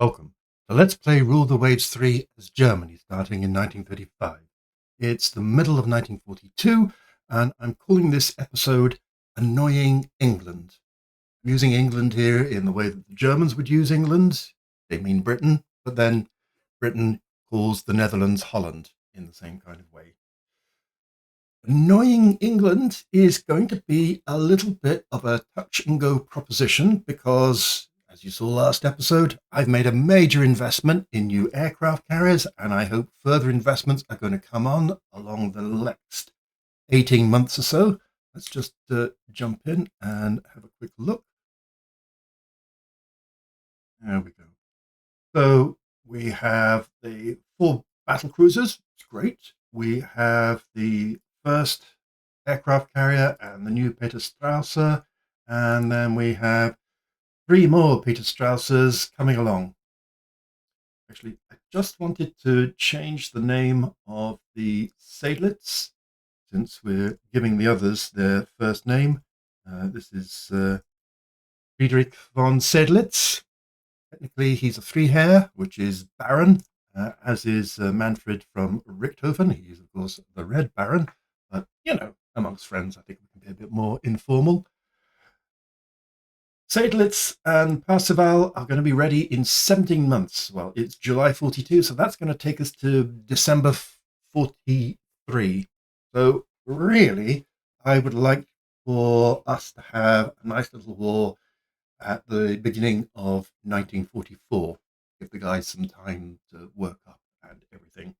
Welcome to Let's Play Rule the Waves 3 as Germany, starting in 1935. It's the middle of 1942, and I'm calling this episode Annoying England. I'm using England here in the way that the Germans would use England. They mean Britain, but then Britain calls the Netherlands Holland in the same kind of way. Annoying England is going to be a little bit of a touch and go proposition because, as you saw last episode, I've made a major investment in new aircraft carriers, and I hope further investments are going to come on along the next 18 months or so. Let's just jump in and have a quick look. There we go. So we have the 4 battle cruisers. It's great. We have the first aircraft carrier and the new Peter Strausser, and then we have 3 more Peter Straussers coming along. Actually, I just wanted to change the name of the Seydlitz since we're giving the others their first name. This is Friedrich von Seydlitz. Technically, he's a Freiherr, which is Baron, as is Manfred from Richthofen. He's, of course, the Red Baron. But, amongst friends, I think we can be a bit more informal. Seydlitz and Parseval are going to be ready in 17 months. Well, it's July 42, so that's going to take us to December 43. So, really, I would like for us to have a nice little war at the beginning of 1944. Give the guys some time to work up and everything.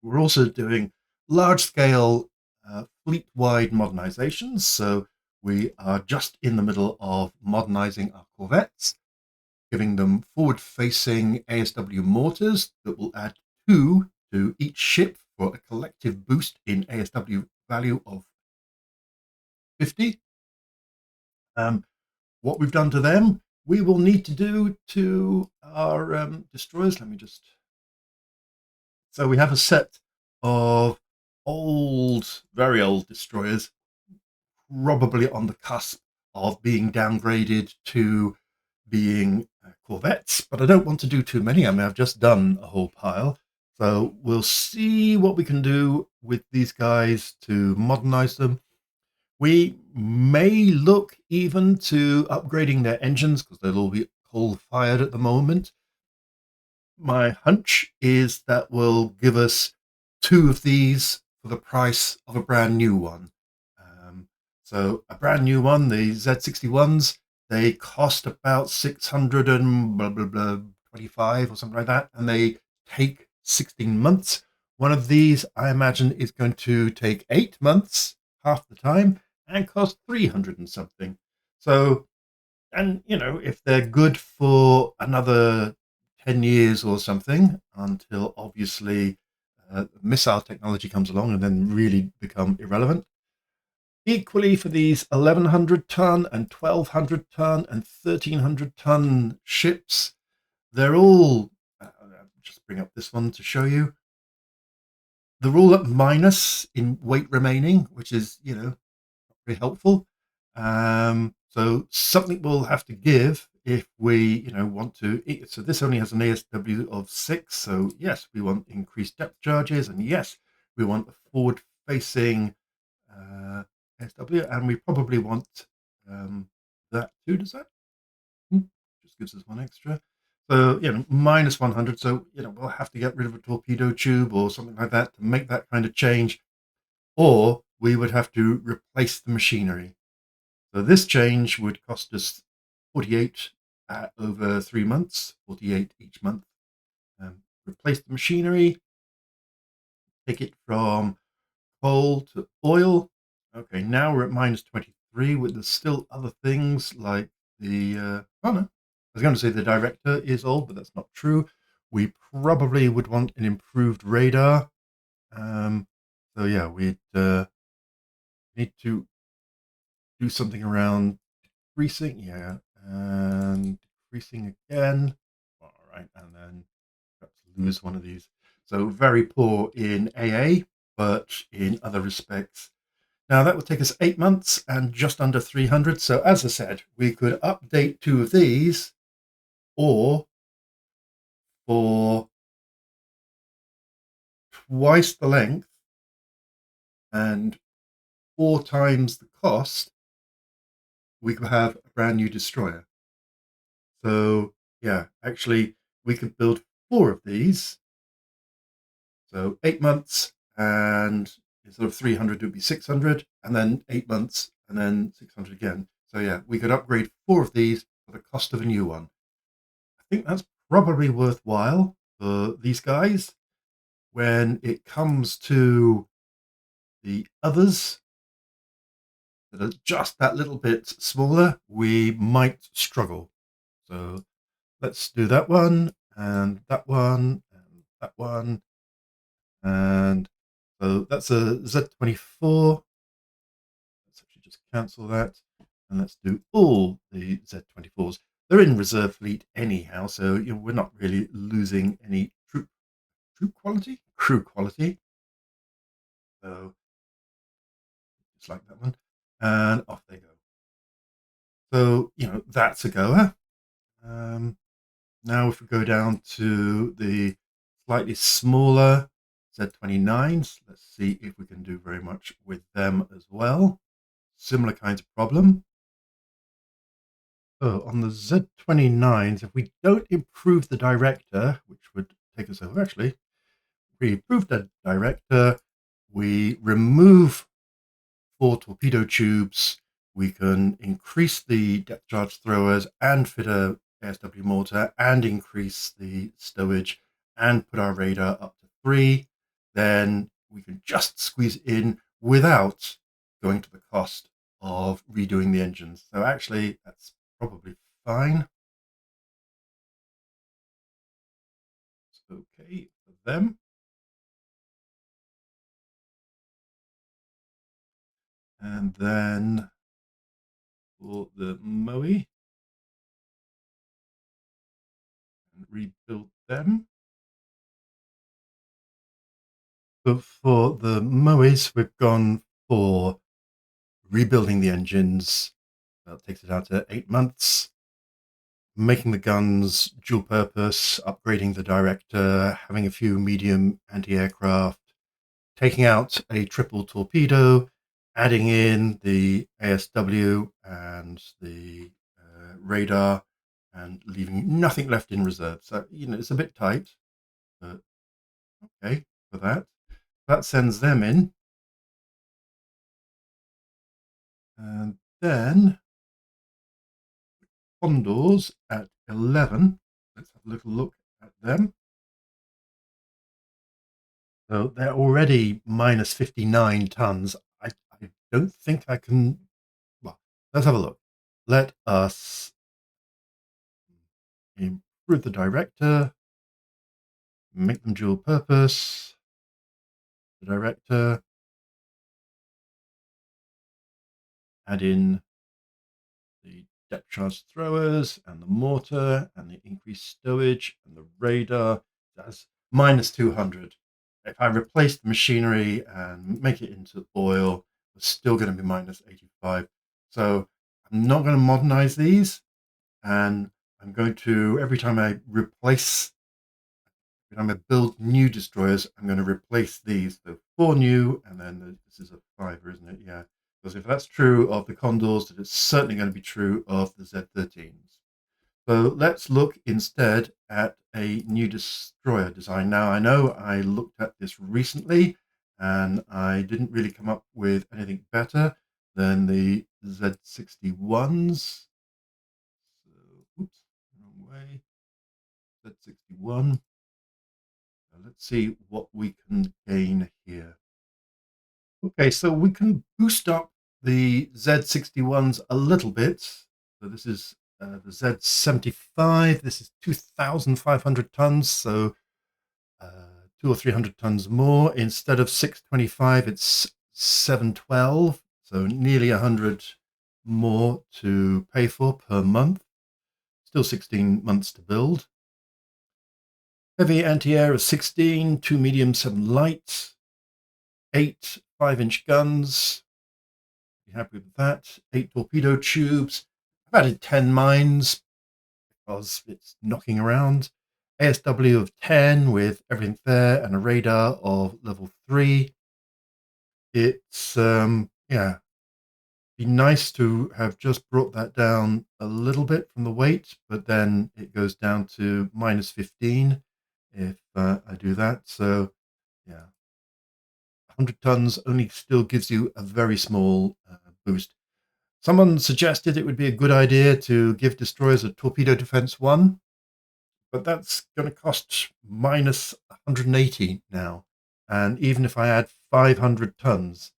We're also doing large-scale fleet-wide modernizations. So we are just in the middle of modernizing our corvettes, giving them forward-facing ASW mortars that will add 2 to each ship for a collective boost in ASW value of 50. What we've done to them, we will need to do to our destroyers. So we have a set of very old destroyers, probably on the cusp of being downgraded to being corvettes, but I don't want to do too many. I mean, I've just done a whole pile. So we'll see what we can do with these guys to modernize them. We may look even to upgrading their engines because they'll all be coal-fired at the moment. My hunch is that will give us 2 of these for the price of a brand new one. So a brand new one, the Z61s, they cost about 600 and blah, blah, blah, 25 or something like that, and they take 16 months. One of these, I imagine, is going to take 8 months, half the time, and cost 300 and something. So, and if they're good for another 10 years or something, until obviously missile technology comes along and then really become irrelevant. Equally for these 1,100-ton and 1,200-ton and 1,300-ton ships, they're all, just bring up this one to show you, they're all at minus in weight remaining, which is, not very helpful. So something we'll have to give if we, want to. So this only has an ASW of 6. So yes, we want increased depth charges, and yes, we want a forward-facing ASW, and we probably want that too. Does that? Just gives us 1 extra. So minus 100. So we'll have to get rid of a torpedo tube or something like that to make that kind of change, or we would have to replace the machinery. So this change would cost us 48 over 3 months, 48 each month. Replace the machinery, take it from coal to oil. Okay, now we're at minus 23, with there's still other things like the, oh no, I was going to say the director is old, but that's not true. We probably would want an improved radar. So yeah, we'd need to do something around decreasing, and decreasing again. All right, and then perhaps lose one of these. So very poor in AA, but in other respects. Now that would take us 8 months and just under 300. So as I said, we could update 2 of these, or for twice the length and 4 times the cost, we could have a brand new destroyer. So yeah, actually, we could build 4 of these. So 8 months, and instead of 300, it would be 600, and then 8 months, and then 600 again. So yeah, we could upgrade 4 of these for the cost of a new one. I think that's probably worthwhile for these guys. When it comes to the others that are just that little bit smaller, we might struggle. So let's do that one, and that one, and that one. And so that's a Z24. Let's actually just cancel that. And let's do all the Z24s. They're in reserve fleet anyhow, so we're not really losing any troop quality? Crew quality. So just like that one. And off they go. So, that's a goer. Now if we go down to the slightly smaller Z29s, let's see if we can do very much with them as well. Similar kinds of problem. So on the Z29s, if we don't improve the director, which would take us over, actually, if we improve the director, we remove 4 torpedo tubes, we can increase the depth charge throwers and fit a ASW mortar and increase the stowage and put our radar up to 3, then we can just squeeze it in without going to the cost of redoing the engines. So actually, that's probably fine. It's okay for them. And then for the Moe, and rebuild them. But for the Moes, we've gone for rebuilding the engines. That takes it out to 8 months. Making the guns dual purpose, upgrading the director, having a few medium anti-aircraft, taking out a triple torpedo, adding in the ASW and the radar, and leaving nothing left in reserve. So, it's a bit tight, but okay for that. That sends them in. And then Condors at 11. Let's have a little look at them. So they're already minus 59 tons. I don't think I can. Well, let's have a look. Let us improve the director, make them dual purpose. The director, add in the depth charge throwers and the mortar and the increased stowage and the radar. That's minus 200. If I replace the machinery and make it into oil, it's still going to be minus 85. So I'm not going to modernize these, and I'm going to, every time I build new destroyers, I'm going to replace these. So 4 new, and then this is a 5, isn't it? Yeah. Because if that's true of the Condors, then it's certainly going to be true of the Z13s. So let's look instead at a new destroyer design. Now, I know I looked at this recently, and I didn't really come up with anything better than the Z61s. So, oops, wrong way. Z61. Now let's see what we can gain here. Okay, so we can boost up the Z61s a little bit. So this is the Z75. This is 2,500 tons, so 200 or 300 tons more. Instead of 625, it's 712, so nearly 100 more to pay for per month. Still 16 months to build. Heavy anti-air of 16, 2 medium, 7 light, 8 5-inch guns. Be happy with that. 8 torpedo tubes. I've added 10 mines because it's knocking around. ASW of 10 with everything there and a radar of level 3. It's, yeah, be nice to have just brought that down a little bit from the weight, but then it goes down to minus 15 if I do that. So, yeah, 100 tons only still gives you a very small boost. Someone suggested it would be a good idea to give destroyers a torpedo defense 1, but that's going to cost minus 180 now. And even if I add 500 tons,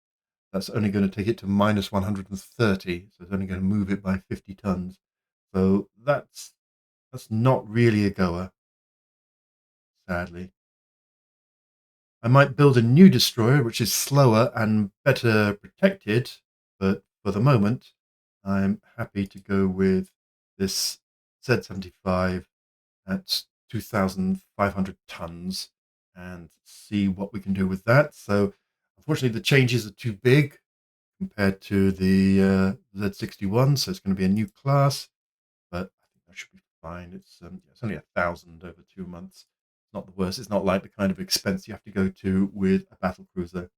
that's only going to take it to minus 130. So it's only going to move it by 50 tons. So that's not really a goer, sadly. I might build a new destroyer, which is slower and better protected, but for the moment, I'm happy to go with this Z75 at 2,500 tons and see what we can do with that. So unfortunately, the changes are too big compared to the Z61, so it's going to be a new class, but I think that should be fine. It's only 1,000 over 2 months. It's not the worst. It's not like the kind of expense you have to go to with a battle cruiser.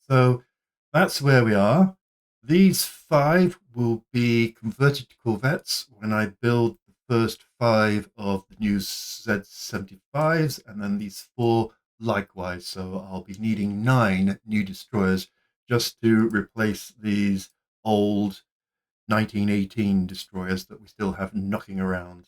So that's where we are. These 5 will be converted to corvettes when I build the first 5 of the new Z75s, and then these 4 likewise. So I'll be needing 9 new destroyers just to replace these old 1918 destroyers that we still have knocking around.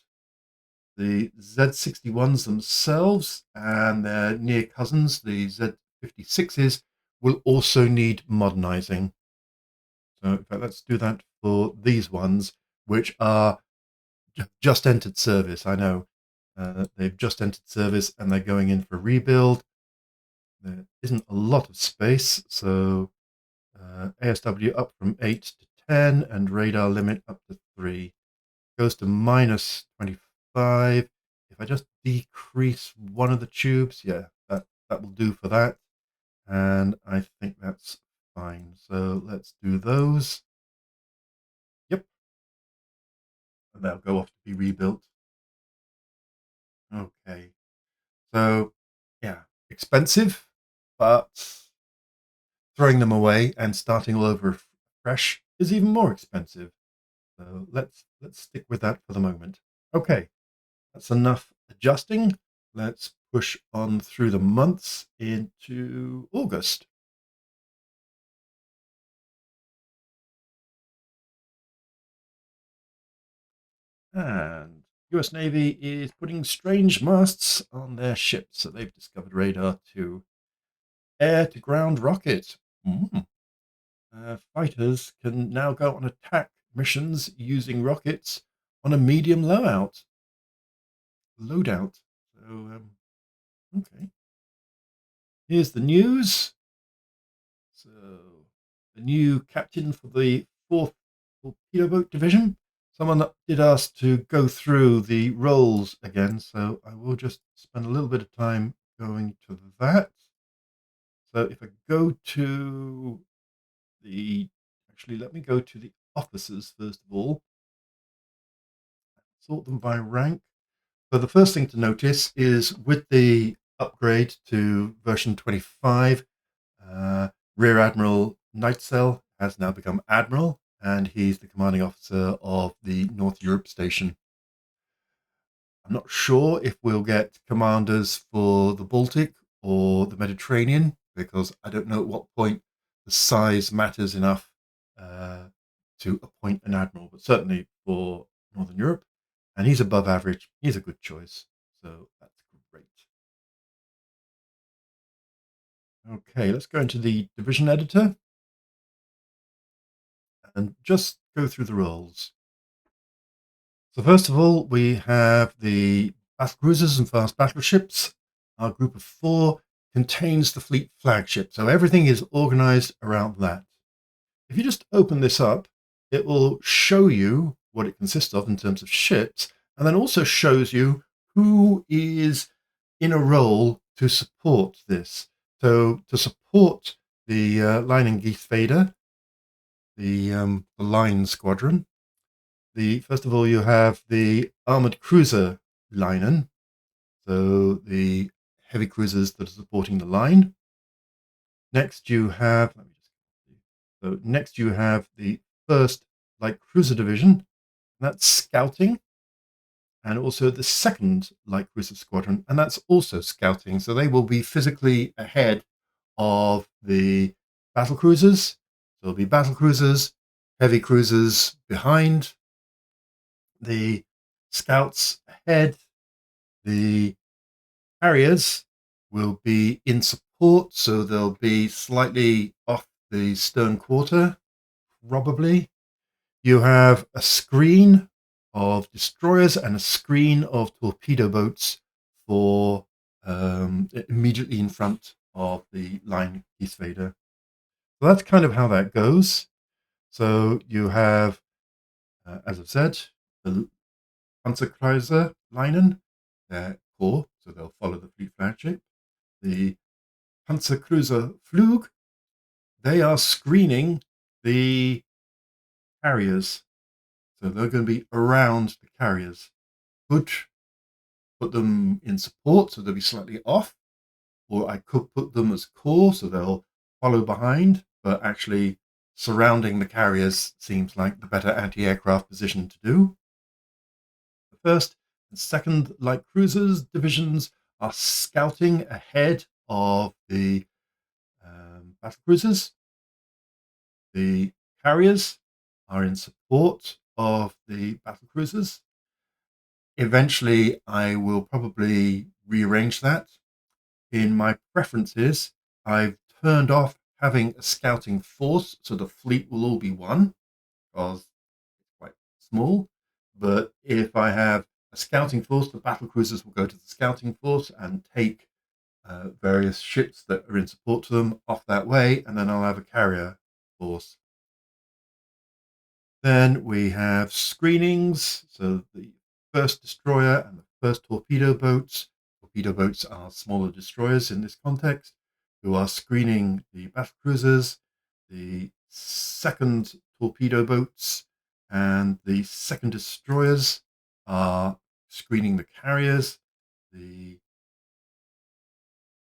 The Z61s themselves and their near cousins, the Z56s, will also need modernizing. So in fact, let's do that for these ones, which are just entered service. I know they've just entered service and they're going in for rebuild. There isn't a lot of space, so ASW up from 8 to 10 and radar limit up to 3. Goes to minus 25. If I just decrease one of the tubes, yeah, that will do for that. And I think that's fine. So let's do those. Yep. And they'll go off to be rebuilt. Okay. So, yeah, expensive, but throwing them away and starting all over fresh is even more expensive. So let's stick with that for the moment. Okay. That's enough adjusting. Let's push on through the months into August. And US Navy is putting strange masts on their ships. So they've discovered radar to air-to-ground rocket. Fighters can now go on attack missions using rockets on a medium loadout. So, okay. Here's the news. So, the new captain for the 4th Torpedo Boat Division. Someone did ask to go through the roles again, so I will just spend a little bit of time going to that. So if I go to actually, let me go to the officers first of all. Sort them by rank. So the first thing to notice is with the upgrade to version 25, Rear Admiral Nightcell has now become Admiral, and he's the commanding officer of the North Europe station. I'm not sure if we'll get commanders for the Baltic or the Mediterranean, because I don't know at what point the size matters enough to appoint an admiral, but certainly for Northern Europe. And he's above average. He's a good choice. So that's great. Okay, let's go into the division editor and just go through the roles. So first of all, we have the battle cruisers and fast battleships. Our group of 4 contains the fleet flagship. So everything is organized around that. If you just open this up, it will show you what it consists of in terms of ships, and then also shows you who is in a role to support this. So to support the Line and Geithfader, the line squadron, first of all, you have the armored cruiser Linen, so the heavy cruisers that are supporting the line. Next you have, next you have the first light cruiser division. That's scouting, and also the second light cruiser squadron, and that's also scouting. So they will be physically ahead of the battle cruisers. So there'll be battle cruisers, heavy cruisers behind, the scouts ahead, the carriers will be in support, so they'll be slightly off the stern quarter, probably. You have a screen of destroyers and a screen of torpedo boats for immediately in front of the line piece fader. So that's kind of how that goes. So you have, as I've said, the Panzerkreise Linen, their core, so they'll follow the fleet flagship. The Panzercruiser Flug, they are screening the carriers. So they're going to be around the carriers. Could put them in support, so they'll be slightly off, or I could put them as core, so they'll follow behind, but actually surrounding the carriers seems like the better anti-aircraft position to do. The first and second light cruisers divisions are scouting ahead of the battle cruisers. The carriers are in support of the battle cruisers. Eventually, I will probably rearrange that. In my preferences, I've turned off having a scouting force, so the fleet will all be one, because it's quite small. But if I have a scouting force, the battle cruisers will go to the scouting force and take various ships that are in support to them off that way, and then I'll have a carrier force. Then we have screenings, so the first destroyer and the first torpedo boats. Torpedo boats are smaller destroyers in this context, who are screening the battle cruisers, the second torpedo boats, and the second destroyers are screening the carriers. The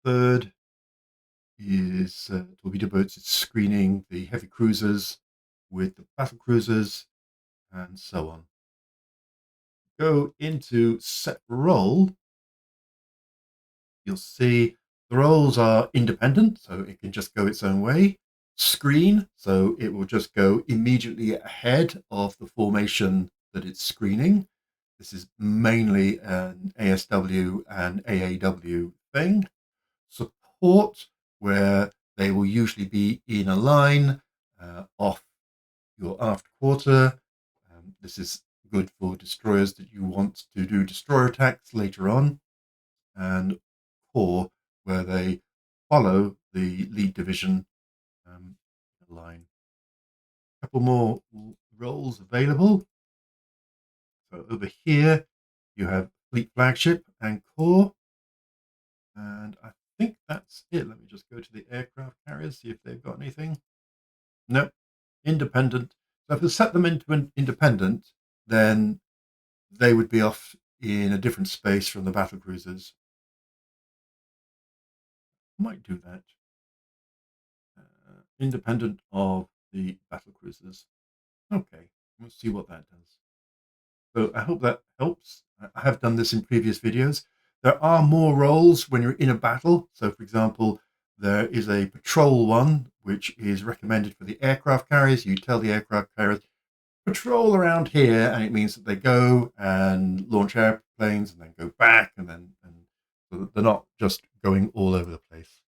third is torpedo boats is screening the heavy cruisers with the battle cruisers, and so on. Go into set role, you'll see the roles are independent, so it can just go its own way. Screen, so it will just go immediately ahead of the formation that it's screening. This is mainly an ASW and AAW thing. Support, where they will usually be in a line off your aft quarter. This is good for destroyers that you want to do destroyer attacks later on, and core, where they follow the lead division line. A couple more roles available. So over here you have fleet flagship and core, and I think that's it. Let me just go to the aircraft carriers, see if they've got anything. Nope, independent. So if I set them into an independent, then they would be off in a different space from the battle cruisers. I might do that. Independent of the battle cruisers. Okay, we'll see what that does. So I hope that helps. I have done this in previous videos. There are more roles when you're in a battle. So for example, there is a patrol one, which is recommended for the aircraft carriers. You tell the aircraft carriers, patrol around here, and it means that they go and launch airplanes and then go back, and so they're not just going all over the place.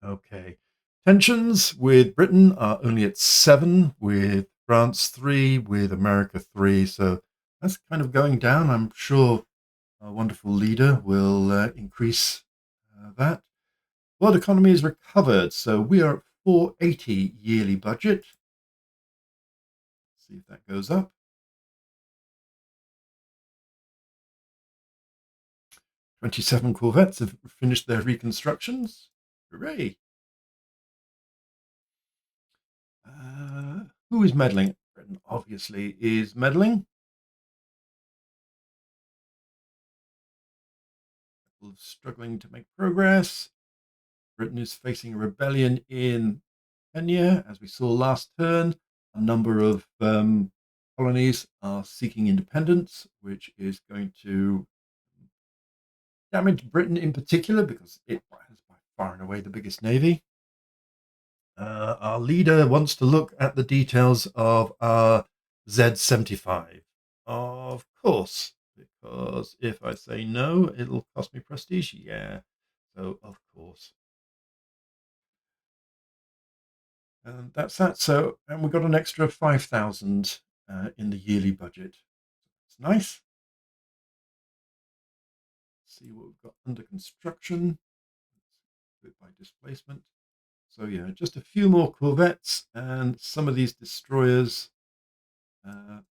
Okay. Tensions with Britain are only at 7, with France 3, with America 3. So that's kind of going down. I'm sure our wonderful leader will increase that. World economy is recovered. So we are at 480 yearly budget. Let's see if that goes up. 27 corvettes have finished their reconstructions. Hooray. Who is meddling? Britain obviously is meddling. Still struggling to make progress. Britain is facing a rebellion in Kenya, as we saw last turn. A number of colonies are seeking independence, which is going to damage Britain in particular because it has by far and away the biggest navy. Our leader wants to look at the details of our Z75. Of course, because if I say no, it'll cost me prestige. Yeah, so of course. And that's that. So, and we got an extra 5,000 in the yearly budget. It's nice. Let's see what we've got under construction. Let's by displacement. So yeah, just a few more corvettes, and some of these destroyers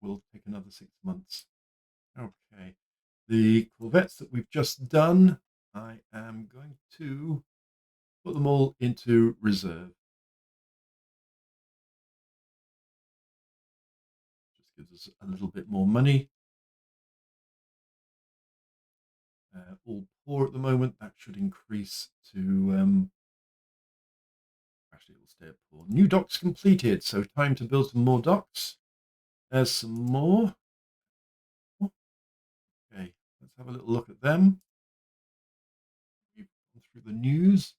will take another 6 months. Okay, the corvettes that we've just done, I am going to put them all into reserve. Just gives us a little bit more money. All poor at the moment. That should increase to actually, it'll stay at poor. New docks completed, so time to build some more docks. There's some more. Okay, let's have a little look at them. We've gone through the news.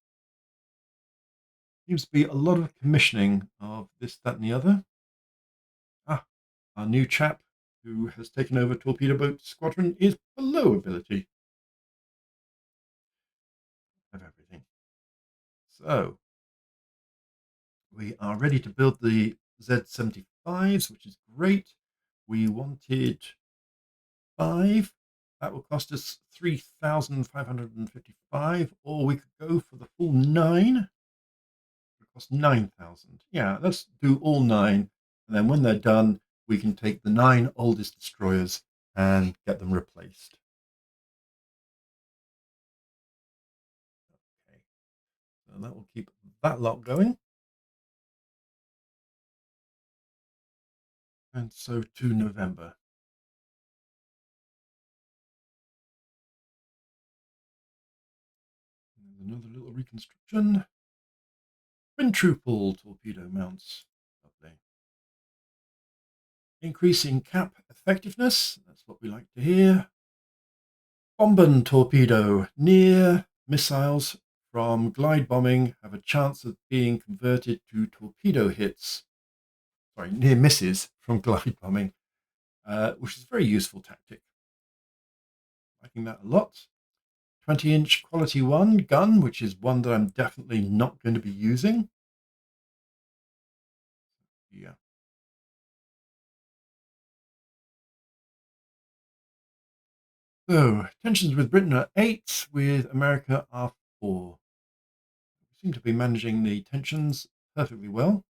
Seems to be a lot of commissioning of this, that, and the other. Our new chap who has taken over Torpedo Boat Squadron is below ability of everything. So we are ready to build the Z75s, which is great. We wanted 5. That will cost us 3,555, or we could go for the full 9. It costs 9,000. Yeah, let's do all 9, and then when they're done, we can take the 9 oldest destroyers and get them replaced. Okay, so that will keep that lot going. And so to November. Another little reconstruction. Quintuple torpedo mounts. Lovely. Increasing cap effectiveness. That's what we like to hear. Bombing torpedo. Near missiles from glide bombing have a chance of being converted to torpedo hits. Sorry, near misses from glide bombing, which is a very useful tactic. Liking that a lot. 20-inch quality 1 gun, which is one that I'm definitely not going to be using. Yeah. So tensions with Britain are 8, with America are 4. We seem to be managing the tensions perfectly well.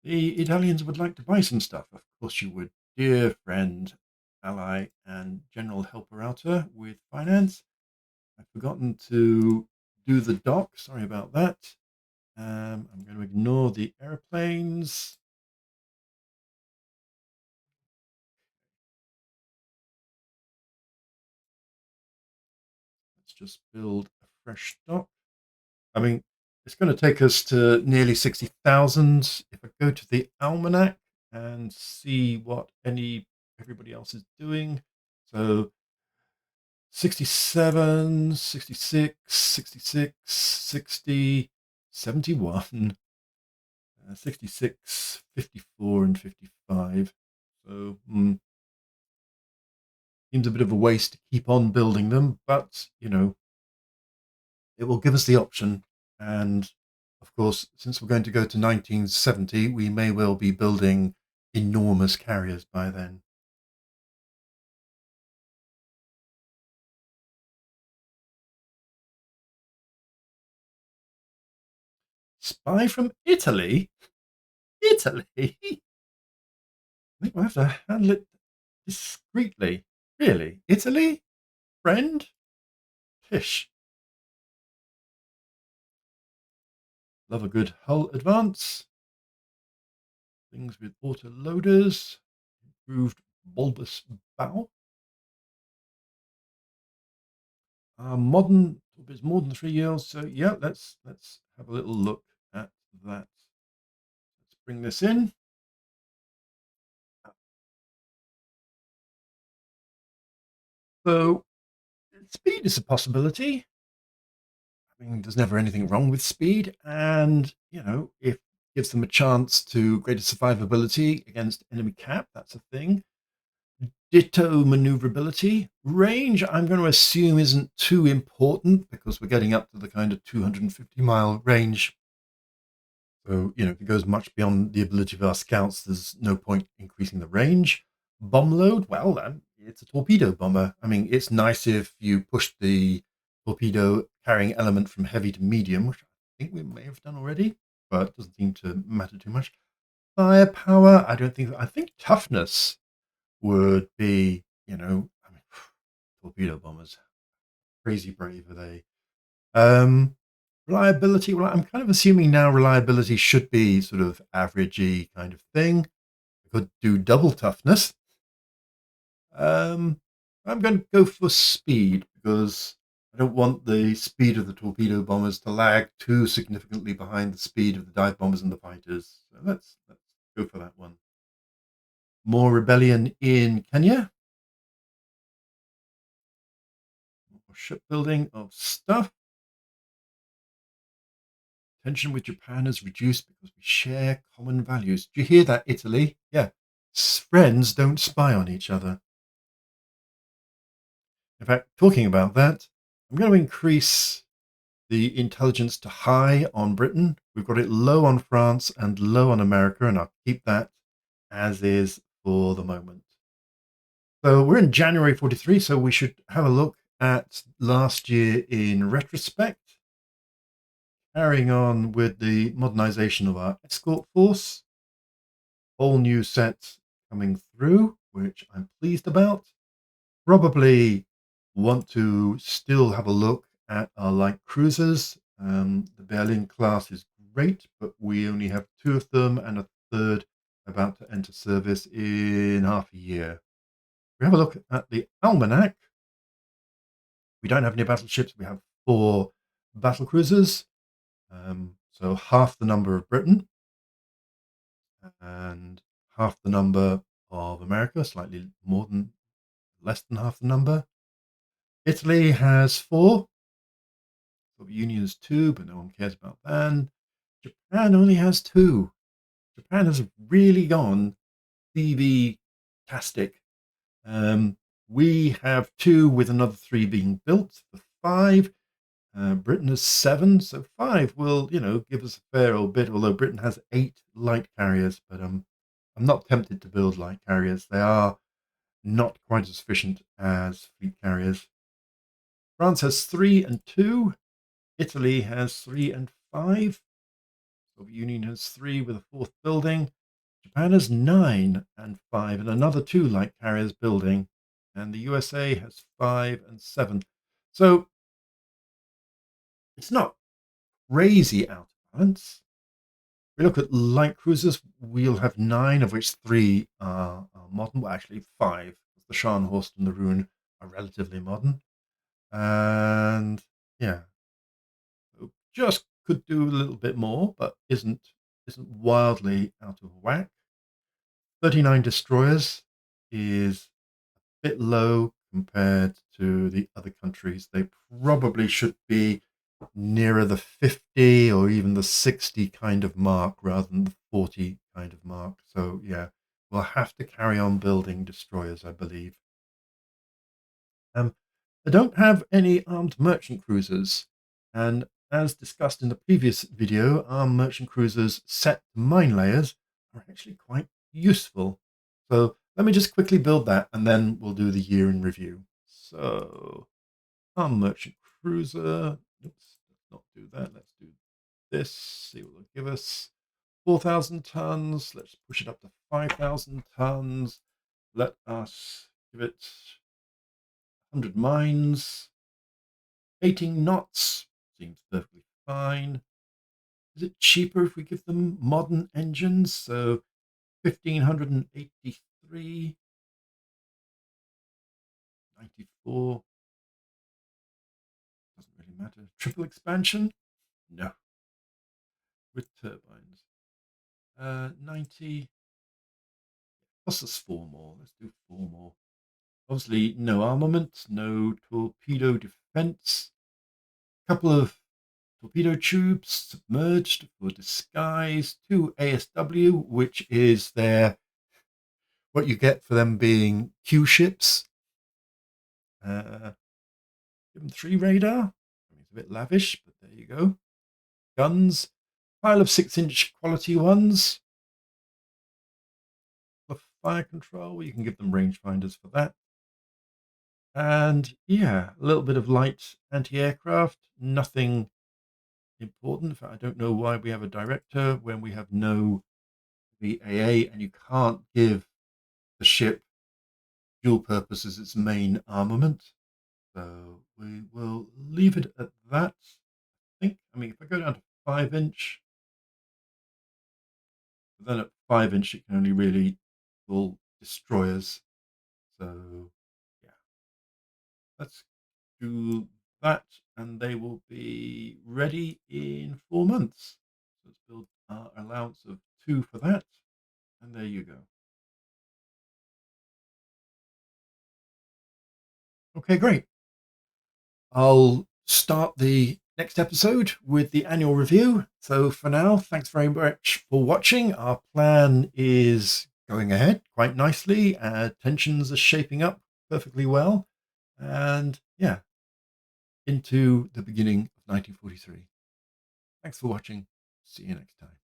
The Italians would like to buy some stuff. Of course you would, dear friend, ally, and general helper outer with finance. I've forgotten to do the dock. Sorry about that. I'm going to ignore the airplanes. Let's just build a fresh dock. I mean, it's going to take us to nearly 60,000. If I go to the almanac and see what everybody else is doing. So 67, 66, 66, 60, 71, 66, 54, and 55. So seems a bit of a waste to keep on building them, but it will give us the option. And of course, since we're going to go to 1970, we may well be building enormous carriers by then. Spy from Italy? Italy? I think we'll have to handle it discreetly. Really? Italy? Friend? Fish. Love a good hull advance. Things with auto loaders. improved bulbous bow. Modern is more than 3 years. So yeah, let's have a little look at that. Let's bring this in. So speed is a possibility. I mean, there's never anything wrong with speed, and if it gives them a chance to greater survivability against enemy cap, that's a thing. Ditto maneuverability. Range, I'm going to assume, isn't too important because we're getting up to the kind of 250-mile range. So, if it goes much beyond the ability of our scouts, there's no point increasing the range. Bomb load, well, it's a torpedo bomber. I mean, it's nice if you push the torpedo carrying element from heavy to medium, which I think we may have done already, but it doesn't seem to matter too much. Firepower, I think toughness would be, I mean, torpedo bombers, crazy brave are they? Reliability, well, I'm kind of assuming now reliability should be sort of averagey kind of thing. I could do double toughness. I'm going to go for speed because I don't want the speed of the torpedo bombers to lag too significantly behind the speed of the dive bombers and the fighters. So let's go for that one. More rebellion in Kenya. More shipbuilding of stuff. Tension with Japan has reduced because we share common values. Do you hear that, Italy? Yeah. Friends don't spy on each other. In fact, talking about that, I'm going to increase the intelligence to high on Britain. We've got it low on France and low on America, and I'll keep that as is for the moment. So we're in January 43, so we should have a look at last year in retrospect. Carrying on with the modernization of our escort force. Whole new set coming through, which I'm pleased about. Probably want to still have a look at our light cruisers. The Berlin class is great, but we only have 2 of them and a third about to enter service in half a year. We have a look at the almanac. We don't have any battleships. We have 4 battle cruisers, so half the number of Britain and half the number of America, less than half the number. Italy has 4. Soviet Union has 2, but no one cares about that. Japan only has 2. Japan has really gone CV-tastic. We have 2 with another 3 being built for 5. Britain has 7, so 5 will, give us a fair old bit, although Britain has 8 light carriers, but I'm not tempted to build light carriers. They are not quite as efficient as fleet carriers. France has 3 and 2. Italy has 3 and 5. Soviet Union has 3 with a 4th building. Japan has 9 and 5 and another 2 light carriers building. And the USA has 5 and 7. So it's not crazy out of balance. We look at light cruisers, we'll have 9, of which 3 are modern. Well, actually 5. The Scharnhorst and the Rune are relatively modern. And yeah, just could do a little bit more, but isn't wildly out of whack. 39 destroyers is a bit low compared to the other countries. They probably should be nearer the 50 or even the 60 kind of mark rather than the 40 kind of mark. So yeah, we'll have to carry on building destroyers, I believe. I don't have any armed merchant cruisers, and as discussed in the previous video, armed merchant cruisers set mine layers are actually quite useful. So let me just quickly build that and then we'll do the year in review. So armed merchant cruiser, oops, let's not do that, let's do this, see what it'll give us. 4,000 tons, let's push it up to 5,000 tons. Let us give it 100 mines, 18 knots, seems perfectly fine. Is it cheaper if we give them modern engines? So 1,583 93, 94. Doesn't really matter. Triple expansion? No. With turbines. 90. Plus us 4 more. Let's do 4 more. Obviously, no armament, no torpedo defense. A couple of torpedo tubes submerged for disguise. 2 ASW, which is what you get for them being Q ships. Give them 3 radar. It's a bit lavish, but there you go. Guns. Pile of 6-inch quality ones. For fire control, you can give them rangefinders for that. And yeah, a little bit of light anti-aircraft. Nothing important. In fact, I don't know why we have a director when we have no VAA, and you can't give the ship dual purpose as its main armament. So we will leave it at that. I mean, if I go down to 5-inch, then at 5-inch it can only really pull destroyers. So yeah, let's do that, and they will be ready in 4 months. So let's build our allowance of 2 for that, and there you go. Okay, great. I'll start the next episode with the annual review. So for now, thanks very much for watching. Our plan is going ahead quite nicely. Tensions are shaping up perfectly well. And yeah, into the beginning of 1943. Thanks for watching. See you next time.